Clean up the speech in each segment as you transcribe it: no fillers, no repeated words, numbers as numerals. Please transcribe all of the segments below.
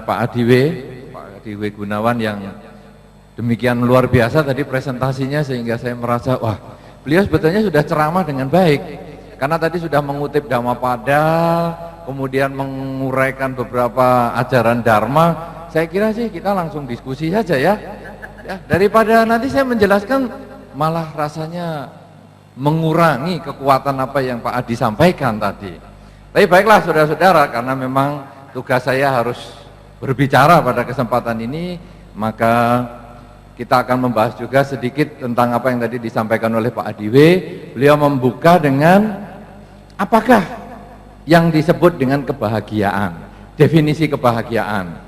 Pak Adi W Gunawan yang demikian luar biasa tadi presentasinya, sehingga saya merasa wah, beliau sebetulnya sudah ceramah dengan baik karena tadi sudah mengutip Dhammapada, kemudian menguraikan beberapa ajaran Dharma. Saya kira sih kita langsung diskusi saja ya, daripada nanti saya menjelaskan malah rasanya mengurangi kekuatan apa yang Pak Adi sampaikan tadi. Tapi baiklah saudara-saudara, karena memang tugas saya harus berbicara pada kesempatan ini, maka kita akan membahas juga sedikit tentang apa yang tadi disampaikan oleh Pak Adi W. Beliau membuka dengan apakah yang disebut dengan kebahagiaan, definisi kebahagiaan.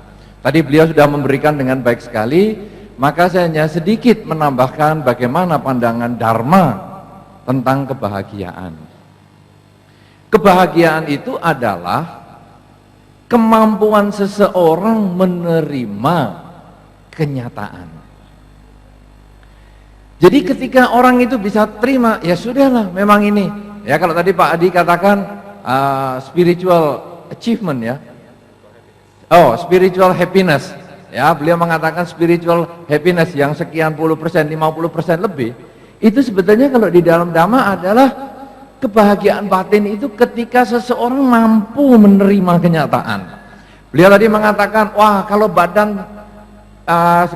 Tadi beliau sudah memberikan dengan baik sekali, maka saya hanya sedikit menambahkan bagaimana pandangan Dharma tentang kebahagiaan. Kebahagiaan itu adalah kemampuan seseorang menerima kenyataan. Jadi ketika orang itu bisa terima, ya sudahlah memang ini. Ya kalau tadi Pak Adi katakan spiritual achievement ya. Oh, spiritual happiness. Ya, beliau mengatakan spiritual happiness yang sekian puluh persen, 50% lebih. Itu sebetulnya kalau di dalam Dhamma adalah kebahagiaan batin itu ketika seseorang mampu menerima kenyataan. Beliau tadi mengatakan, wah kalau badan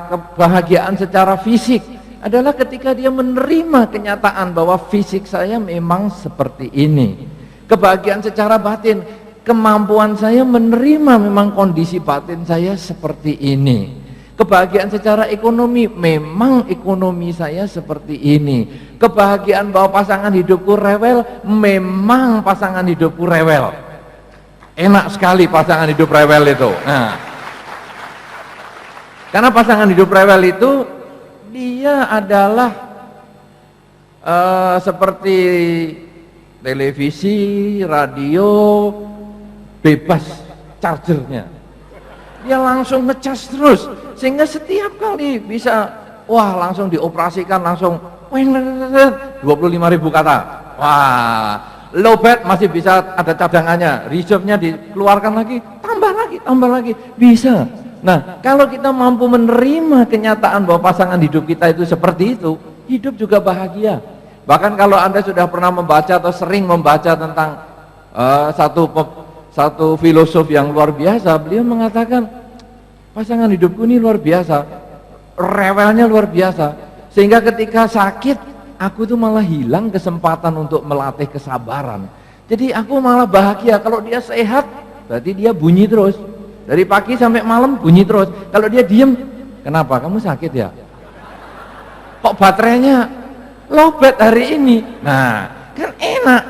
kebahagiaan secara fisik adalah ketika dia menerima kenyataan bahwa fisik saya memang seperti ini. Kebahagiaan secara batin, kemampuan saya menerima memang kondisi batin saya seperti ini. Kebahagiaan secara ekonomi, memang ekonomi saya seperti ini. Kebahagiaan bahwa pasangan hidupku rewel, memang pasangan hidupku rewel. Enak sekali pasangan hidup rewel itu. Nah, karena pasangan hidup rewel itu dia adalah seperti televisi, radio, bebas chargernya. Dia langsung ngecas terus, sehingga setiap kali bisa, wah langsung dioperasikan, langsung 25.000 kata. Wah, low bat masih bisa ada cadangannya, reserve-nya dikeluarkan lagi, tambah lagi, bisa. Nah, kalau kita mampu menerima kenyataan bahwa pasangan hidup kita itu seperti itu, hidup juga bahagia. Bahkan kalau Anda sudah pernah membaca atau sering membaca tentang satu filosof yang luar biasa, beliau mengatakan pasangan hidupku ini luar biasa, rewelnya luar biasa, sehingga ketika sakit aku tuh malah hilang kesempatan untuk melatih kesabaran. Jadi aku malah bahagia. Kalau dia sehat berarti dia bunyi terus, dari pagi sampai malam bunyi terus. Kalau dia diem, kenapa? Kamu sakit ya? Kok baterainya lowbat hari ini? Nah, kan enak.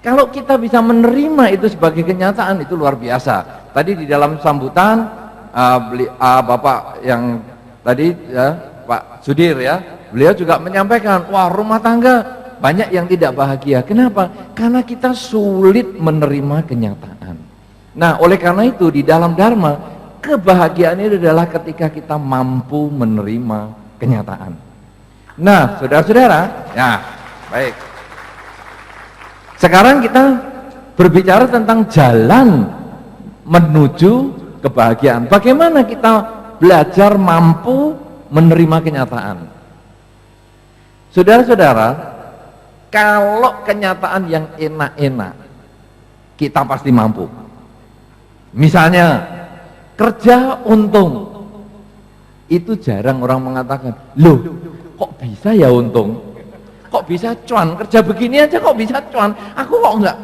Kalau kita bisa menerima itu sebagai kenyataan, itu luar biasa. Tadi di dalam sambutan Bapak yang tadi ya, Pak Sudir ya, beliau juga menyampaikan, wah rumah tangga banyak yang tidak bahagia. Kenapa? Karena kita sulit menerima kenyataan. Nah, oleh karena itu di dalam Dharma, kebahagiaan itu adalah ketika kita mampu menerima kenyataan. Nah, saudara-saudara, ya baik. Sekarang kita berbicara tentang jalan menuju kebahagiaan. Bagaimana kita belajar mampu menerima kenyataan? Saudara-saudara, kalau kenyataan yang enak-enak, kita pasti mampu. Misalnya, kerja untung. Itu jarang orang mengatakan, loh kok bisa ya untung? Kok bisa cuan, kerja begini aja kok bisa cuan, aku kok enggak,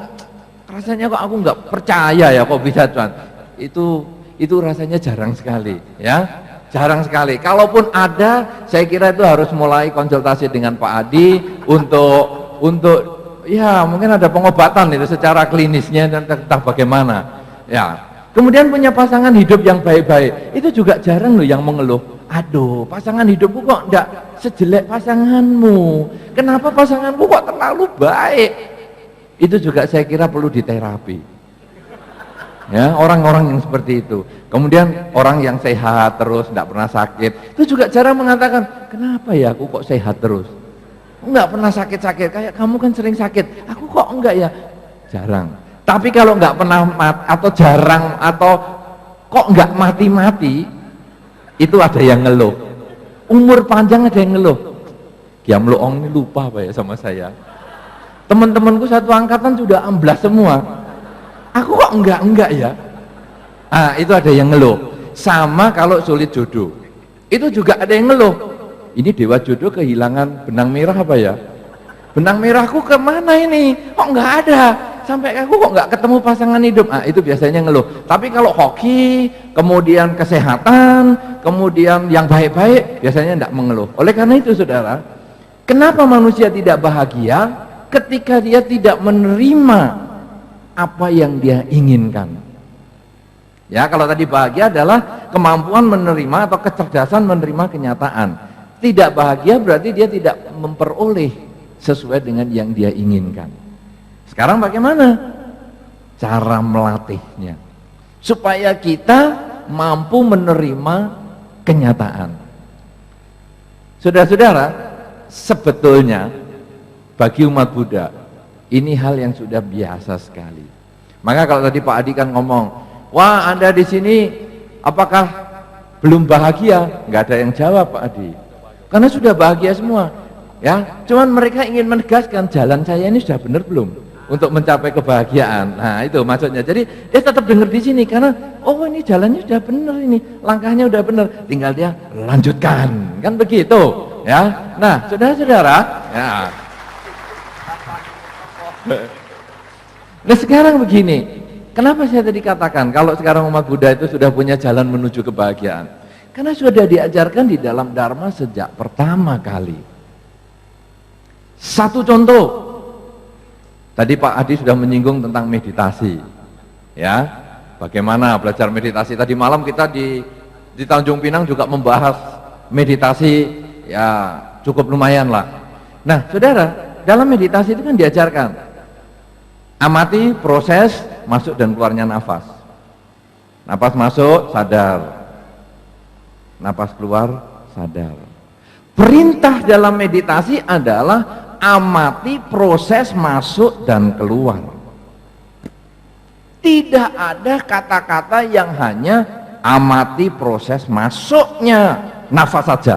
rasanya kok aku enggak percaya ya kok bisa cuan. Itu rasanya jarang sekali ya, jarang sekali. Kalaupun ada, saya kira itu harus mulai konsultasi dengan Pak Adi untuk ya mungkin ada pengobatan itu secara klinisnya dan entah bagaimana ya. Kemudian punya pasangan hidup yang baik-baik, itu juga jarang loh yang mengeluh, aduh pasangan hidupku kok enggak sejelek pasanganmu, kenapa pasanganmu kok terlalu baik. Itu juga saya kira perlu diterapi ya, orang-orang yang seperti itu. Kemudian orang yang sehat terus, tidak pernah sakit, itu juga jarang mengatakan, kenapa ya aku kok sehat terus, enggak pernah sakit-sakit, kayak kamu kan sering sakit, aku kok enggak ya, jarang. Tapi kalau enggak pernah atau jarang atau kok nggak mati-mati, itu ada yang ngeluh. Umur panjang ada yang ngeluh. Kiam Loong ini lupa Pak ya sama saya. Teman-temanku satu angkatan sudah amblas semua. Aku kok enggak ya? Ah, itu ada yang ngeluh. Sama kalau sulit jodoh. Itu juga ada yang ngeluh. Ini dewa jodoh kehilangan benang merah apa ya? Benang merahku kemana ini? Kok nggak ada? Sampai aku kok nggak ketemu pasangan hidup. Ah, itu biasanya ngeluh. Tapi kalau hoki, kemudian kesehatan, kemudian yang baik-baik, biasanya tidak mengeluh. Oleh karena itu saudara, kenapa manusia tidak bahagia? Ketika dia tidak menerima apa yang dia inginkan. Ya, kalau tadi bahagia adalah kemampuan menerima atau kecerdasan menerima kenyataan. Tidak bahagia berarti dia tidak memperoleh sesuai dengan yang dia inginkan. Sekarang bagaimana cara melatihnya supaya kita mampu menerima kenyataan? Saudara-saudara, sebetulnya bagi umat Buddha ini hal yang sudah biasa sekali. Maka kalau tadi Pak Adi kan ngomong, wah Anda di sini apakah belum bahagia? Nggak ada yang jawab Pak Adi, karena sudah bahagia semua. Ya, cuman mereka ingin menegaskan jalan saya ini sudah benar belum untuk mencapai kebahagiaan. Nah itu maksudnya. Jadi dia tetap dengar di sini karena oh ini jalannya sudah benar, ini langkahnya sudah benar, tinggal dia lanjutkan, kan begitu ya. Nah saudara-saudara ya. Nah sekarang begini, kenapa saya tadi katakan kalau sekarang umat Buddha itu sudah punya jalan menuju kebahagiaan? Karena sudah diajarkan di dalam Dharma sejak pertama kali. Satu contoh, tadi Pak Adi sudah menyinggung tentang meditasi, ya, bagaimana belajar meditasi. Tadi malam kita di Tanjung Pinang juga membahas meditasi, ya cukup lumayan lah. Nah saudara, dalam meditasi itu kan diajarkan, amati proses masuk dan keluarnya nafas. Nafas masuk, sadar. Nafas keluar, sadar. Perintah dalam meditasi adalah amati proses masuk dan keluar. Tidak ada kata-kata yang hanya amati proses masuknya nafas saja.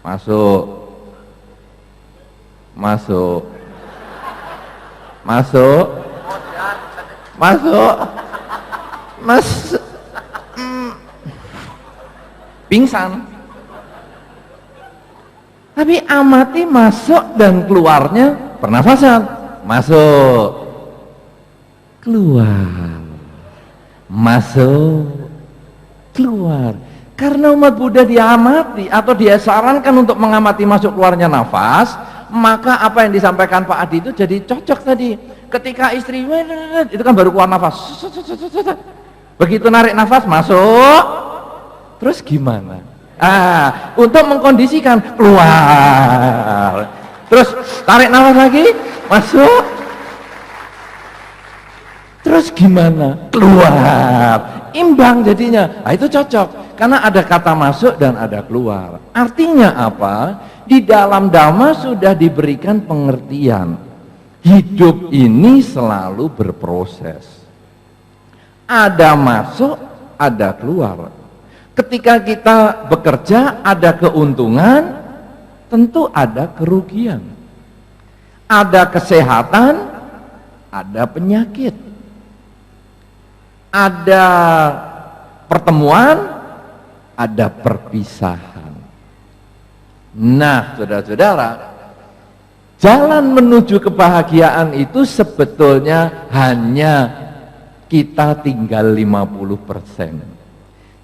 Masuk, masuk, masuk, masuk, masuk, pingsan. Tapi amati masuk dan keluarnya pernafasan. Masuk, keluar, masuk, keluar. Karena umat Buddha diamati atau dia sarankan untuk mengamati masuk keluarnya nafas, maka apa yang disampaikan Pak Adi itu jadi cocok tadi. Ketika istri itu kan baru keluar nafas, begitu narik nafas masuk, terus gimana? Untuk mengkondisikan keluar, terus tarik nafas lagi, masuk, terus gimana? Keluar, imbang jadinya. Nah, itu cocok karena ada kata masuk dan ada keluar. Artinya apa? Di dalam Dhamma sudah diberikan pengertian hidup ini selalu berproses, ada masuk, ada keluar. Ketika kita bekerja ada keuntungan, tentu ada kerugian. Ada kesehatan, ada penyakit. Ada pertemuan, ada perpisahan. Nah, saudara-saudara, jalan menuju kebahagiaan itu sebetulnya hanya kita tinggal 50%.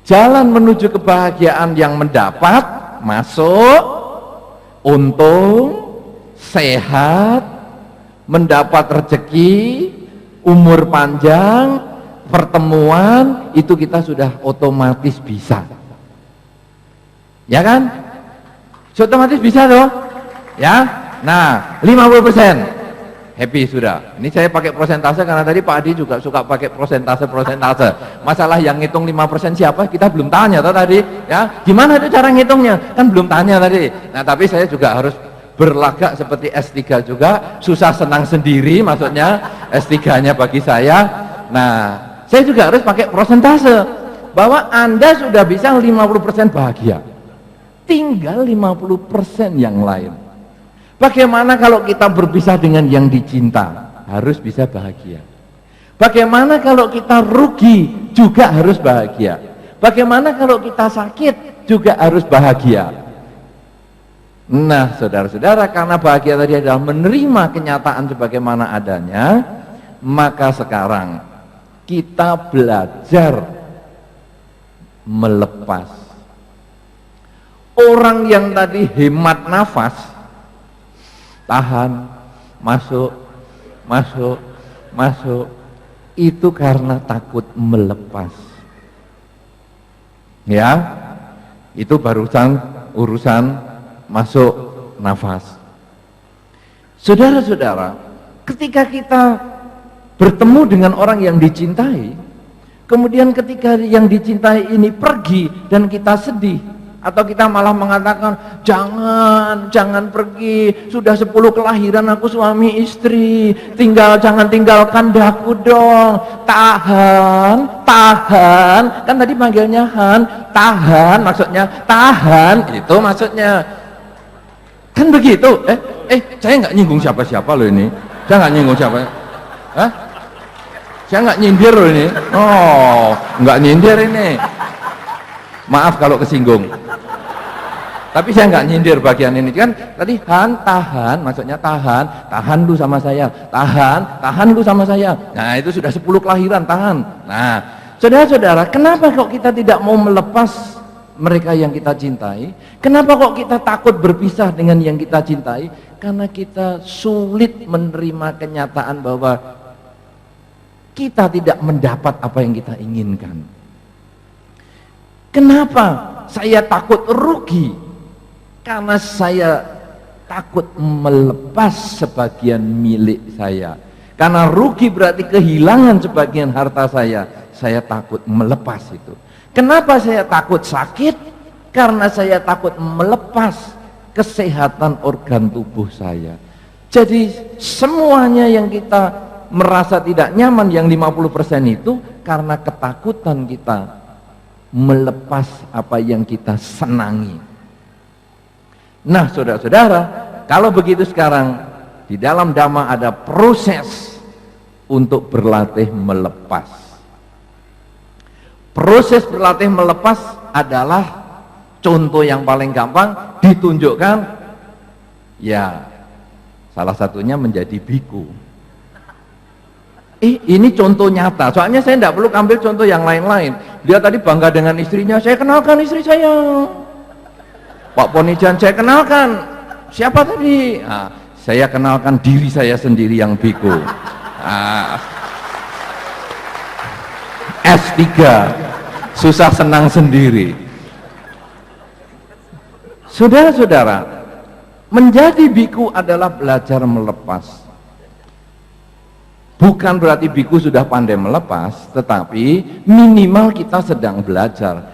Jalan menuju kebahagiaan yang mendapat, masuk, untung, sehat, mendapat rezeki, umur panjang, pertemuan, itu kita sudah otomatis bisa. Ya kan? Otomatis bisa loh. Ya. Nah, 50%. Happy sudah. Ini saya pakai prosentase karena tadi Pak Adi juga suka pakai prosentase. Masalah yang ngitung 5% siapa kita belum tanya tadi, ya. Gimana itu cara ngitungnya? Kan belum tanya tadi. Nah, tapi saya juga harus berlagak seperti S3 juga, susah senang sendiri maksudnya S3-nya bagi saya. Nah, saya juga harus pakai prosentase bahwa Anda sudah bisa 50% bahagia, tinggal 50% yang lain. Bagaimana kalau kita berpisah dengan yang dicinta? Harus bisa bahagia. Bagaimana kalau kita rugi? Juga harus bahagia. Bagaimana kalau kita sakit? Juga harus bahagia. Nah, saudara-saudara, karena bahagia tadi adalah menerima kenyataan sebagaimana adanya, maka sekarang kita belajar melepas. Orang yang tadi hemat nafas, tahan, masuk, masuk, masuk, itu karena takut melepas. Ya, itu barusan urusan masuk nafas. Saudara-saudara, ketika kita bertemu dengan orang yang dicintai, kemudian ketika yang dicintai ini pergi dan kita sedih, atau kita malah mengatakan jangan pergi, sudah 10 kelahiran aku suami istri, jangan tinggalkan daku dong, tahan, kan tadi panggilnya Han, tahan maksudnya tahan, itu maksudnya kan begitu. Saya nggak nyinggung siapa-siapa loh ini, saya nggak nyinggung siapa. Hah? Saya nggak nyindir loh ini. Oh, nggak nyindir ini. Maaf kalau kesinggung. Tapi saya nggak nyindir bagian ini kan. Tadi Han, tahan, maksudnya tahan lu sama saya, tahan lu sama saya. Nah, itu sudah 10 kelahiran, tahan. Nah, saudara-saudara, kenapa kok kita tidak mau melepas mereka yang kita cintai? Kenapa kok kita takut berpisah dengan yang kita cintai? Karena kita sulit menerima kenyataan bahwa kita tidak mendapat apa yang kita inginkan. Kenapa saya takut rugi? Karena saya takut melepas sebagian milik saya. Karena rugi berarti kehilangan sebagian harta saya takut melepas itu. Kenapa saya takut sakit? Karena saya takut melepas kesehatan organ tubuh saya. Jadi semuanya yang kita merasa tidak nyaman, yang 50% itu karena ketakutan kita melepas apa yang kita senangi. Nah, saudara-saudara, kalau begitu sekarang di dalam Dhamma ada proses untuk berlatih melepas. Proses berlatih melepas adalah contoh yang paling gampang ditunjukkan, ya salah satunya menjadi biku. Ini contoh nyata, soalnya saya tidak perlu ambil contoh yang lain-lain. Dia tadi bangga dengan istrinya, saya kenalkan istri saya. Pak Ponijan, saya kenalkan. Siapa tadi? Nah, saya kenalkan diri saya sendiri yang biku. S3, susah senang sendiri. Saudara-saudara, menjadi biku adalah belajar melepas. Bukan berarti biku sudah pandai melepas, tetapi minimal kita sedang belajar.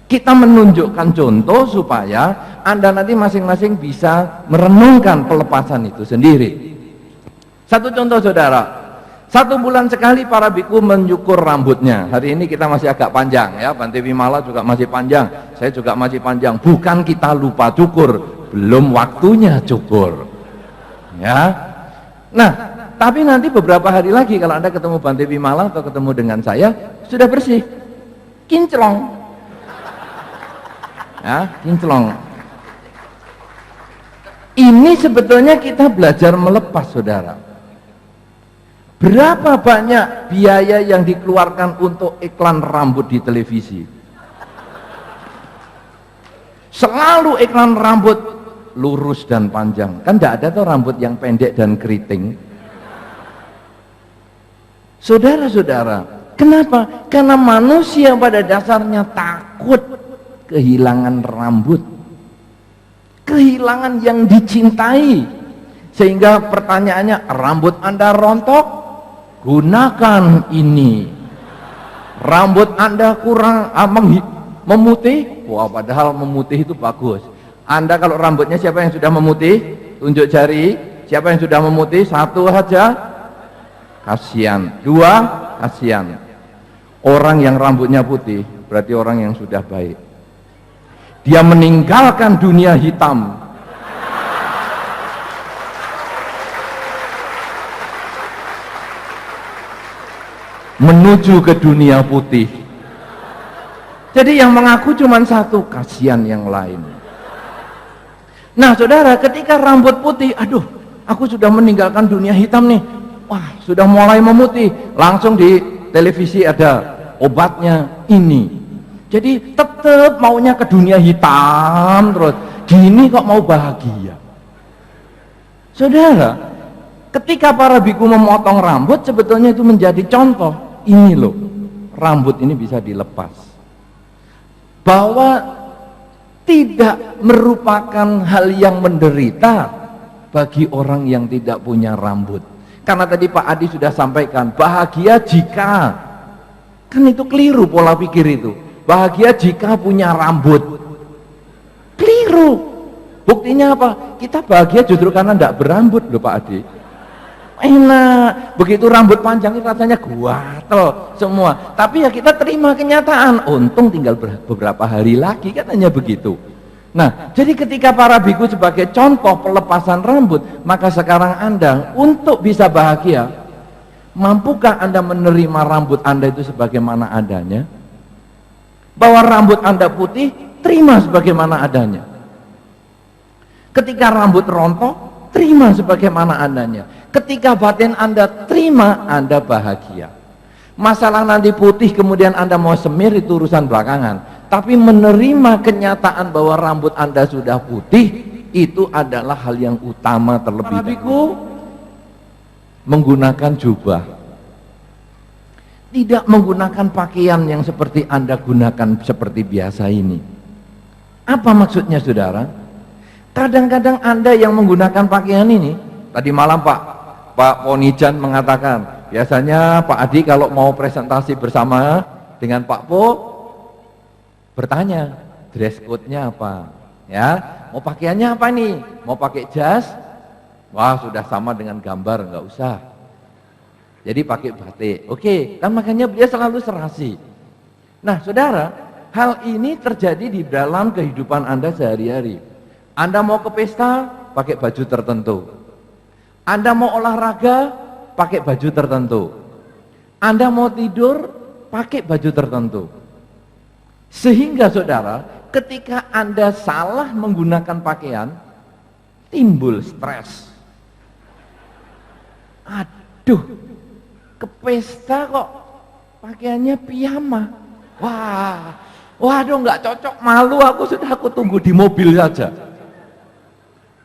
Kita menunjukkan contoh supaya Anda nanti masing-masing bisa merenungkan pelepasan itu sendiri. Satu contoh, saudara, 1 bulan sekali para biku menyukur rambutnya. Hari ini kita masih agak panjang ya, Bante Vimala juga masih panjang, saya juga masih panjang. Bukan kita lupa cukur, belum waktunya cukur ya. Nah, tapi nanti beberapa hari lagi kalau Anda ketemu Bante Vimala atau ketemu dengan saya, sudah bersih, kinclong ya, kinclong. Ini sebetulnya kita belajar melepas, saudara. Berapa banyak biaya yang dikeluarkan untuk iklan rambut di televisi? Selalu iklan rambut lurus dan panjang, kan tidak ada tuh rambut yang pendek dan keriting. Saudara-saudara, kenapa? Karena manusia pada dasarnya takut kehilangan rambut, kehilangan yang dicintai. Sehingga pertanyaannya, rambut Anda rontok, gunakan ini. Rambut Anda kurang memutih, wah padahal memutih itu bagus. Anda kalau rambutnya siapa yang sudah memutih? Tunjuk jari. Siapa yang sudah memutih? 1 saja, kasihan. 2, kasihan. Orang yang rambutnya putih berarti orang yang sudah baik. Dia meninggalkan dunia hitam menuju ke dunia putih. Jadi yang mengaku cuma satu, kasihan yang lain. Nah saudara, ketika rambut putih, aduh aku sudah meninggalkan dunia hitam nih, wah sudah mulai memutih, langsung di televisi ada obatnya ini. Jadi tetap maunya ke dunia hitam terus, gini kok mau bahagia. Saudara, ketika para biku memotong rambut, sebetulnya itu menjadi contoh. Ini loh, rambut ini bisa dilepas, bahwa tidak merupakan hal yang menderita bagi orang yang tidak punya rambut. Karena tadi Pak Adi sudah sampaikan, bahagia jika, kan itu keliru pola pikir itu, bahagia jika punya rambut. Keliru. Buktinya apa? Kita bahagia justru karena tidak berambut loh Pak Adi. Enak, begitu rambut panjang rasanya gatel semua. Tapi ya kita terima kenyataan, untung tinggal beberapa hari lagi, katanya begitu. Nah, jadi ketika para biku sebagai contoh pelepasan rambut, maka sekarang Anda untuk bisa bahagia, mampukah Anda menerima rambut Anda itu sebagaimana adanya? Bahwa rambut Anda putih, terima sebagaimana adanya. Ketika rambut rontok, terima sebagaimana adanya. Ketika batin Anda terima, Anda bahagia. Masalah nanti putih kemudian Anda mau semir itu urusan belakangan. Tapi menerima kenyataan bahwa rambut Anda sudah putih, itu adalah hal yang utama terlebih dahulu. Menggunakan jubah, tidak menggunakan pakaian yang seperti Anda gunakan seperti biasa ini. Apa maksudnya saudara? Kadang-kadang Anda yang menggunakan pakaian ini, tadi malam Pak Ponijan mengatakan, biasanya Pak Adi kalau mau presentasi bersama dengan Pak Po, bertanya, dress code-nya apa? Ya, mau pakaiannya apa nih? Mau pakai jas? Wah, sudah sama dengan gambar, nggak usah. Jadi pakai batik. Oke, kan makanya beliau selalu serasi. Nah, saudara, hal ini terjadi di dalam kehidupan Anda sehari-hari. Anda mau ke pesta, pakai baju tertentu. Anda mau olahraga, pakai baju tertentu. Anda mau tidur, pakai baju tertentu. Sehingga saudara, ketika Anda salah menggunakan pakaian, timbul stres. Aduh, ke pesta kok pakaiannya piyama. Waduh nggak cocok, malu aku tunggu di mobil saja.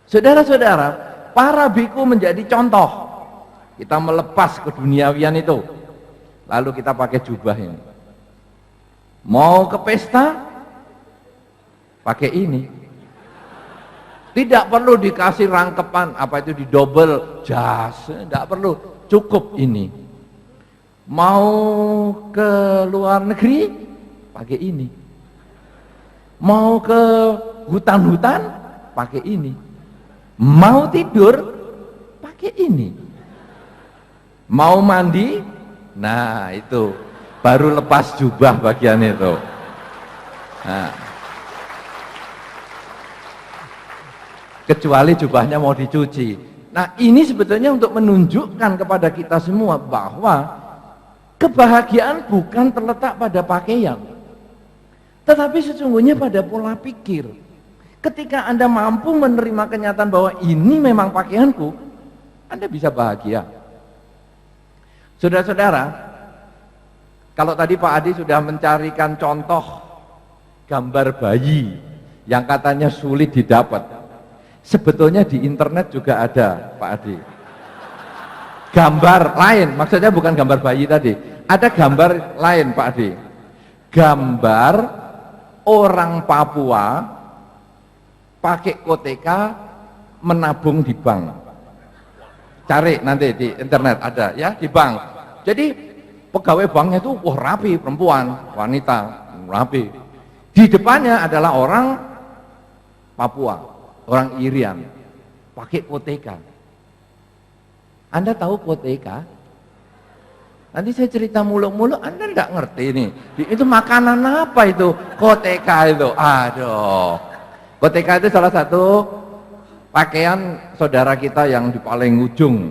Saudara-saudara, para biku menjadi contoh. Kita melepas keduniawian itu, lalu kita pakai jubah ini. Mau ke pesta, pakai ini. Tidak perlu dikasih rangkepan, apa itu didobel jas, tidak perlu, cukup ini. Mau ke luar negeri, pakai ini. Mau ke hutan-hutan, pakai ini. Mau tidur, pakai ini. Mau mandi, nah itu baru lepas jubah bagian itu. Nah, kecuali jubahnya mau dicuci. Nah, ini sebetulnya untuk menunjukkan kepada kita semua bahwa kebahagiaan bukan terletak pada pakaian, tetapi sesungguhnya pada pola pikir. Ketika Anda mampu menerima kenyataan bahwa ini memang pakaianku, Anda bisa bahagia. Saudara-saudara, kalau tadi Pak Adi sudah mencarikan contoh gambar bayi yang katanya sulit didapat, sebetulnya di internet juga ada Pak Adi. Gambar lain, maksudnya bukan gambar bayi tadi, ada gambar lain Pak Adi. Gambar orang Papua pakai koteka menabung di bank. Cari nanti di internet ada ya, di bank. Jadi pegawai banknya itu rapi, perempuan, wanita, rapi. Di depannya adalah orang Papua, orang Irian, pakai koteka. Anda tahu koteka? Nanti saya cerita muluk-muluk, Anda enggak ngerti nih. Itu makanan apa itu? Koteka itu. Aduh. Koteka itu salah satu pakaian saudara kita yang di paling ujung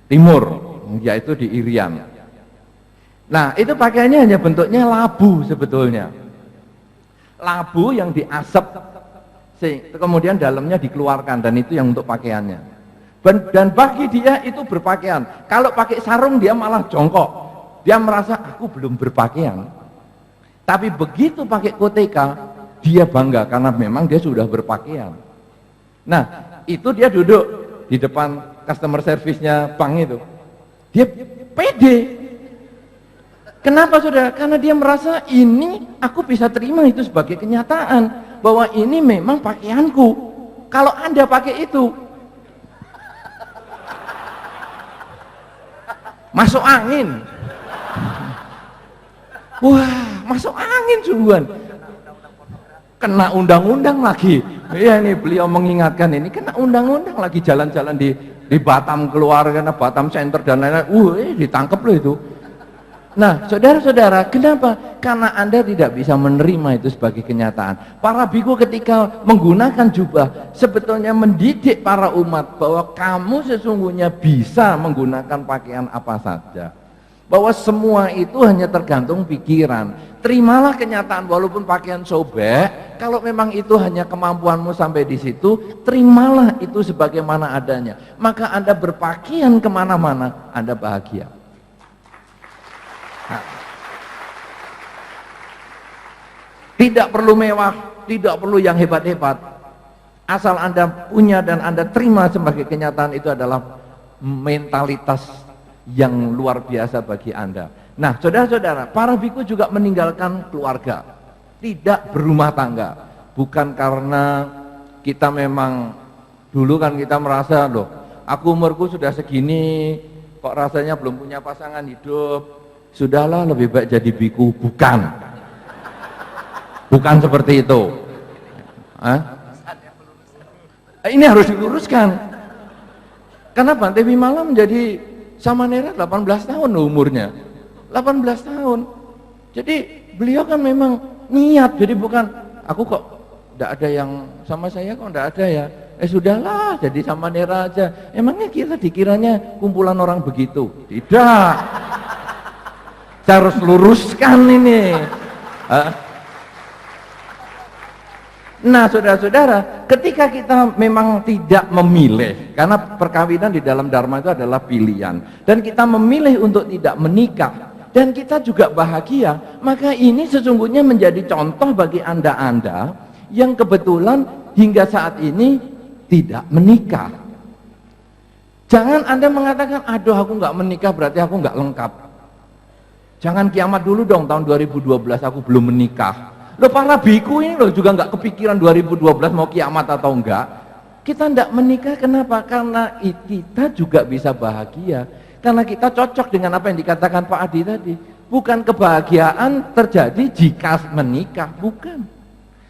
timur, yaitu di Irian. Nah, itu pakaiannya hanya bentuknya labu sebetulnya. Labu yang diasap, kemudian dalamnya dikeluarkan, dan itu yang untuk pakaiannya. Dan bagi dia itu berpakaian. Kalau pakai sarung dia malah jongkok. Dia merasa aku belum berpakaian. Tapi begitu pakai koteka, dia bangga karena memang dia sudah berpakaian. Nah, itu dia duduk di depan customer service-nya bank itu. Dia pede. Kenapa saudara? Karena dia merasa ini aku bisa terima itu sebagai kenyataan bahwa ini memang pakaianku. Kalau Anda pakai itu, masuk angin. Wah, masuk angin sungguhan. Kena undang-undang lagi. Iya, ini beliau mengingatkan, ini kena undang-undang lagi, jalan-jalan di Batam keluar karena Batam Center dan lain-lain. Ditangkap loh itu. Nah, saudara-saudara, kenapa? Karena Anda tidak bisa menerima itu sebagai kenyataan. Para biku ketika menggunakan jubah sebetulnya mendidik para umat bahwa kamu sesungguhnya bisa menggunakan pakaian apa saja. Bahwa semua itu hanya tergantung pikiran. Terimalah kenyataan walaupun pakaian sobek, kalau memang itu hanya kemampuanmu sampai di situ, terimalah itu sebagaimana adanya. Maka Anda berpakaian kemana-mana, Anda bahagia. Nah, tidak perlu mewah, tidak perlu yang hebat-hebat. Asal Anda punya dan Anda terima sebagai kenyataan, itu adalah mentalitas yang luar biasa bagi Anda. Nah, saudara-saudara, para biku juga meninggalkan keluarga, tidak berumah tangga. Bukan karena kita memang dulu kan kita merasa, loh, aku umurku sudah segini, kok rasanya belum punya pasangan hidup, sudahlah lebih baik jadi biku. Bukan. Bukan seperti itu. Ini harus diluruskan. Karena Bante Vimala menjadi Samanera 18 tahun umurnya. 18 tahun. Jadi beliau kan memang niat, jadi bukan aku kok tidak ada yang sama saya, kok tidak ada ya. Sudahlah jadi Samanera aja. Emangnya kita dikiranya kumpulan orang begitu? Tidak. Saya harus luruskan ini. Nah, saudara-saudara, ketika kita memang tidak memilih, karena perkawinan di dalam Dharma itu adalah pilihan, dan kita memilih untuk tidak menikah, dan kita juga bahagia, maka ini sesungguhnya menjadi contoh bagi Anda-Anda yang kebetulan hingga saat ini tidak menikah. Jangan Anda mengatakan, aduh aku nggak menikah berarti aku nggak lengkap. Jangan kiamat dulu dong, tahun 2012 aku belum menikah. Loh, para biku ini loh juga nggak kepikiran 2012 mau kiamat atau enggak. Kita enggak menikah, kenapa? Karena kita juga bisa bahagia. Karena kita cocok dengan apa yang dikatakan Pak Adi tadi. Bukan kebahagiaan terjadi jika menikah, bukan.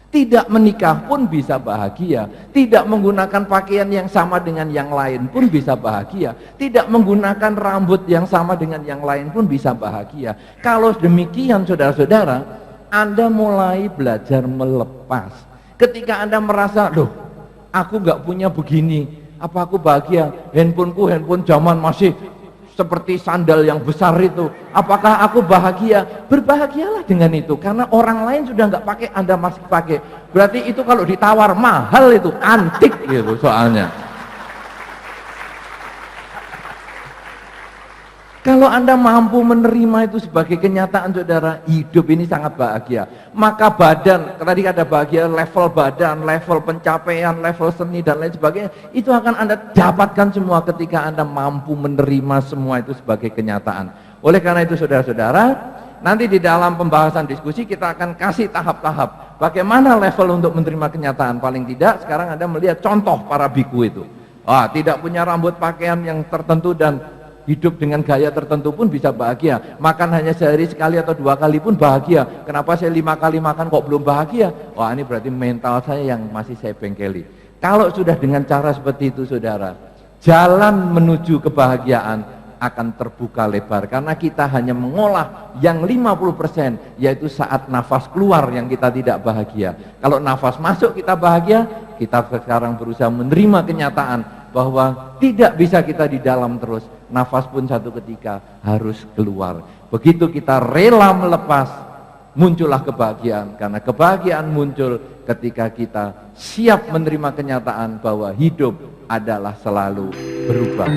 Tidak menikah pun bisa bahagia. Tidak menggunakan pakaian yang sama dengan yang lain pun bisa bahagia. Tidak menggunakan rambut yang sama dengan yang lain pun bisa bahagia. Kalau demikian, saudara-saudara, Anda mulai belajar melepas. Ketika Anda merasa, loh, aku nggak punya begini, apa aku bahagia? Handphoneku handphone zaman masih seperti sandal yang besar itu. Apakah aku bahagia? Berbahagialah dengan itu, karena orang lain sudah nggak pakai, Anda masih pakai. Berarti itu kalau ditawar mahal itu antik gitu soalnya. Kalau Anda mampu menerima itu sebagai kenyataan, saudara, hidup ini sangat bahagia. Maka badan, tadi ada bahagia level badan, level pencapaian, level seni, dan lain sebagainya, itu akan Anda dapatkan semua ketika Anda mampu menerima semua itu sebagai kenyataan. Oleh karena itu, saudara-saudara, nanti di dalam pembahasan diskusi kita akan kasih tahap-tahap bagaimana level untuk menerima kenyataan. Paling tidak, sekarang Anda melihat contoh para biku itu. Tidak punya rambut, pakaian yang tertentu, dan hidup dengan gaya tertentu pun bisa bahagia. Makan hanya sehari sekali atau 2 kali pun bahagia. Kenapa saya 5 kali makan kok belum bahagia? Wah, ini berarti mental saya yang masih saya bengkeli. Kalau sudah dengan cara seperti itu, saudara, jalan menuju kebahagiaan akan terbuka lebar, karena kita hanya mengolah yang 50%, yaitu saat nafas keluar yang kita tidak bahagia. Kalau nafas masuk kita bahagia, kita sekarang berusaha menerima kenyataan bahwa tidak bisa kita di dalam terus, nafas pun satu ketika harus keluar. Begitu kita rela melepas, muncullah kebahagiaan, karena kebahagiaan muncul ketika kita siap menerima kenyataan bahwa hidup adalah selalu berubah.